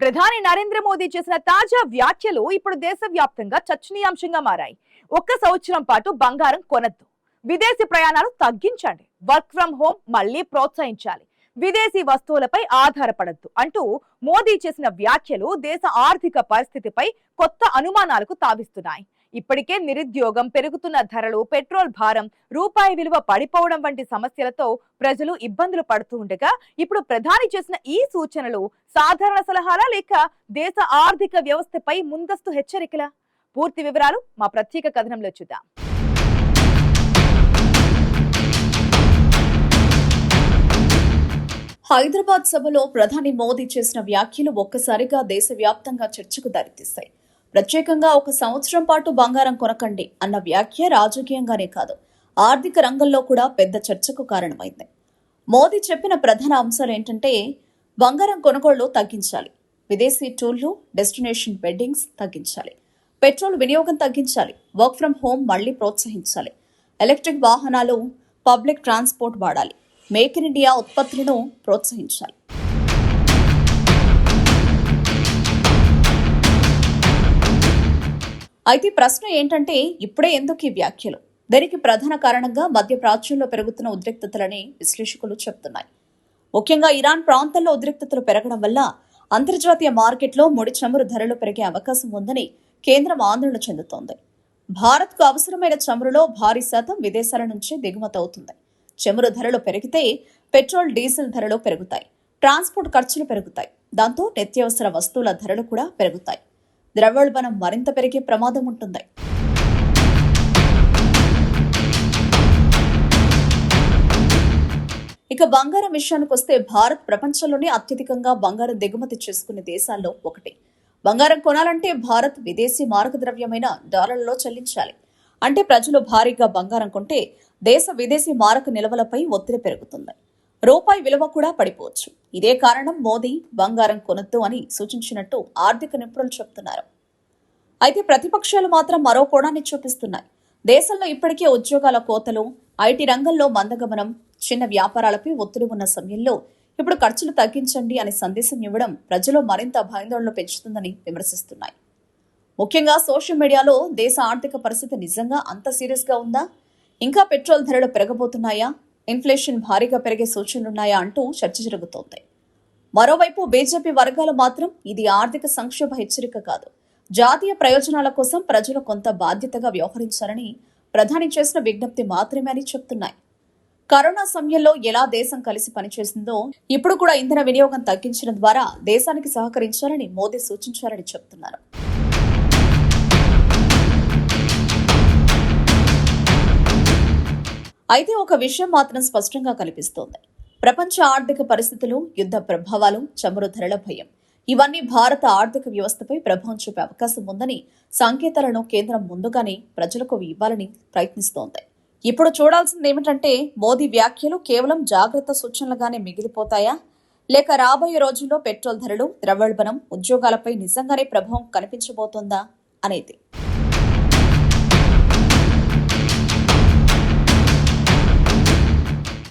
ప్రధాని నరేంద్ర మోదీ చేసిన తాజా వ్యాఖ్యలు ఇప్పుడు దేశవ్యాప్తంగా చర్చనీయాంశంగా మారాయి. ఒక్క సంవత్సరం పాటు బంగారం కొనద్దు, విదేశీ ప్రయాణాలు తగ్గించండి, వర్క్ ఫ్రం హోం మళ్లీ ప్రోత్సహించాలి, విదేశీ వస్తువులపై ఆధారపడద్దు అంటూ మోదీ చేసిన వ్యాఖ్యలు దేశ ఆర్థిక పరిస్థితిపై కొత్త అనుమానాలకు తావిస్తున్నాయి. ఇప్పటికే నిరుద్యోగం, పెరుగుతున్న ధరలు, పెట్రోల్ భారం, రూపాయి విలువ పడిపోవడం వంటి సమస్యలతో ప్రజలు ఇబ్బందులు పడుతూ ఉండగా ఇప్పుడు ప్రధాని చేసిన ఈ సూచనలు సాధారణ సలహాలా లేక దేశ ఆర్థిక వ్యవస్థపై ముందస్తు హెచ్చరికలా? పూర్తి వివరాలు మా ప్రత్యేక కథనంలో చూద్దాం. హైదరాబాద్ సభలో ప్రధాని మోదీ చేసిన వ్యాఖ్యలు ఒక్కసారిగా దేశవ్యాప్తంగా చర్చకు దారితీశాయి. ప్రత్యేకంగా ఒక సంవత్సరం పాటు బంగారం కొనకండి అన్న వ్యాఖ్య రాజకీయంగానే కాదు, ఆర్థిక రంగంలో కూడా పెద్ద చర్చకు కారణమైంది. మోదీ చెప్పిన ప్రధాన అంశాలు ఏంటంటే, బంగారం కొనుగోళ్లు తగ్గించాలి, విదేశీ టూర్లు, డెస్టినేషన్ వెడ్డింగ్స్ తగ్గించాలి, పెట్రోల్ వినియోగం తగ్గించాలి, వర్క్ ఫ్రం హోం మళ్లీ ప్రోత్సహించాలి, ఎలక్ట్రిక్ వాహనాలు, పబ్లిక్ ట్రాన్స్పోర్ట్ వాడాలి, మేక్ ఇన్ ఇండియా ఉత్పత్తులను ప్రోత్సహించాలి. అయితే ప్రశ్న ఏంటంటే, ఇప్పుడే ఎందుకు ఈ వ్యాఖ్యలు? దీనికి ప్రధాన కారణంగా మధ్య ప్రాచ్యంలో పెరుగుతున్న ఉద్రిక్తతలని విశ్లేషకులు చెబుతున్నాయి. ముఖ్యంగా ఇరాన్ ప్రాంతంలో ఉద్రిక్తతలు పెరగడం వల్ల అంతర్జాతీయ మార్కెట్లో ముడి చమురు ధరలు పెరిగే అవకాశం ఉందని కేంద్రం ఆందోళన చెందుతోంది. భారత్కు అవసరమైన చమురులో భారీ శాతం విదేశాల నుంచి దిగుమతి అవుతుంది. చమురు ధరలు పెరిగితే పెట్రోల్, డీజిల్ ధరలు పెరుగుతాయి, ట్రాన్స్పోర్ట్ ఖర్చులు పెరుగుతాయి, దాంతో నిత్యావసర వస్తువుల ధరలు కూడా పెరుగుతాయి. ద్రవ్యోల్బణం మరింత పెరిగే ప్రమాదం ఉంటుంది. ఇక బంగారం విషయానికి వస్తే, భారత్ ప్రపంచంలోనే అత్యధికంగా బంగారం దిగుమతి చేసుకునే దేశాల్లో ఒకటి. బంగారం కొనాలంటే భారత్ విదేశీ మారక ద్రవ్యమైన డాలర్లలో చెల్లించాలి. అంటే ప్రజలు భారీగా బంగారం కొంటే దేశ విదేశీ మారక నిల్వలపై ఒత్తిడి పెరుగుతుంది, రూపాయి విలువ కూడా పడిపోవచ్చు. ఇదే కారణం మోదీ బంగారం కొనొద్దు అని సూచించినట్టు ఆర్థిక నిపుణులు చెబుతున్నారు. అయితే ప్రతిపక్షాలు మాత్రం మరో కోణాన్ని చూపిస్తున్నాయి. దేశంలో ఇప్పటికే ఉద్యోగాల కోతలు, ఐటీ రంగంలో మందగమనం, చిన్న వ్యాపారాలపై ఒత్తిడి ఉన్న సమయంలో ఇప్పుడు ఖర్చులు తగ్గించండి అనే సందేశం ఇవ్వడం ప్రజలు మరింత భయాందోళన పెంచుతుందని విమర్శిస్తున్నాయి. ముఖ్యంగా సోషల్ మీడియాలో దేశ ఆర్థిక పరిస్థితి నిజంగా అంత సీరియస్ గా ఉందా, ఇంకా పెట్రోల్ ధరలు పెరగబోతున్నాయా, ఇన్ఫ్లేషన్ భారీగా పెరిగే సూచనలున్నాయా అంటూ చర్చ జరుగుతోంది. మరోవైపు బీజేపీ వర్గాలు మాత్రం ఇది ఆర్థిక సంక్షోభ హెచ్చరిక కాదు, జాతీయ ప్రయోజనాల కోసం ప్రజలు కొంత బాధ్యతగా వ్యవహరించాలని ప్రధాని చేసిన విజ్ఞప్తి మాత్రమే అని చెప్తున్నాయి. కరోనా సమయంలో ఎలా దేశం కలిసి పనిచేసిందో ఇప్పుడు కూడా ఇంధన వినియోగం తగ్గించడం ద్వారా దేశానికి సహకరించాలని మోదీ సూచించారని చెప్తున్నారు. అయితే ఒక విషయం మాత్రం స్పష్టంగా కనిపిస్తోంది. ప్రపంచ ఆర్థిక పరిస్థితులు, యుద్ధ ప్రభావాలు, చమురు ధరల భయం ఇవన్నీ భారత ఆర్థిక వ్యవస్థపై ప్రభావం చూపే అవకాశం ఉందని సంకేతాలను కేంద్రం ముందుగానే ప్రజలకు ఇవ్వాలని ప్రయత్నిస్తోంది. ఇప్పుడు చూడాల్సింది ఏమిటంటే, మోదీ వ్యాఖ్యలు కేవలం జాగ్రత్త సూచనలుగానే మిగిలిపోతాయా, లేక రాబోయే రోజుల్లో పెట్రోల్ ధరలు, ద్రవ్యోల్బణం, ఉద్యోగాలపై నిజంగానే ప్రభావం కనిపించబోతోందా అనేది.